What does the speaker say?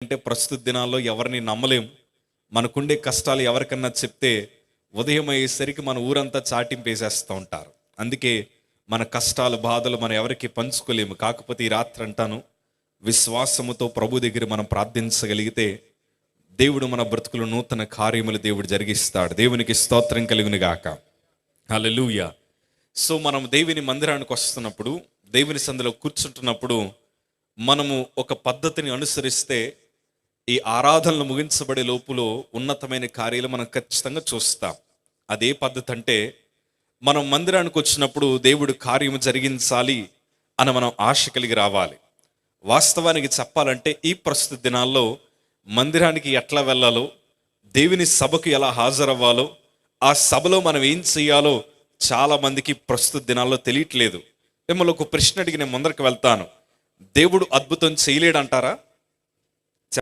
అంటే ప్రస్తుత దినాల్లో ఎవరిని నమ్మలేం. మనకుండే కష్టాలు ఎవరికన్నా చెప్తే ఉదయం అయ్యేసరికి మన ఊరంతా చాటింపేసేస్తూ ఉంటారు. అందుకే మన కష్టాలు బాధలు మనం ఎవరికి పంచుకోలేము. కాకపోతే ఈ రాత్రి అంటాను, విశ్వాసముతో ప్రభు దగ్గర మనం ప్రార్థించగలిగితే దేవుడు మన బ్రతుకులు నూతన కార్యములు దేవుడు జరిగిస్తాడు. దేవునికి స్తోత్రం కలుగును గాక. హల్లెలూయా. సో మనం దేవుని మందిరానికి వస్తున్నప్పుడు, దేవుని సందులో కూర్చుంటున్నప్పుడు మనము ఒక పద్ధతిని అనుసరిస్తే ఈ ఆరాధనలు ముగించబడే లోపులో ఉన్నతమైన కార్యాలు మనం ఖచ్చితంగా చూస్తాం. అదే పద్ధతి అంటే, మనం మందిరానికి వచ్చినప్పుడు దేవుడు కార్యము జరిగించాలి అని మనం ఆశ కలిగి రావాలి. వాస్తవానికి చెప్పాలంటే ఈ ప్రస్తుత దినాల్లో మందిరానికి ఎట్లా వెళ్ళాలో, దేవుని సభకు ఎలా హాజరవ్వాలో, ఆ సభలో మనం ఏం చేయాలో చాలా మందికి ప్రస్తుత దినాల్లో తెలియట్లేదు. మిమ్మల్ని ఒక ప్రశ్న అడిగి నేను ముందరికి వెళ్తాను. దేవుడు అద్భుతం చేయలేడంటారా?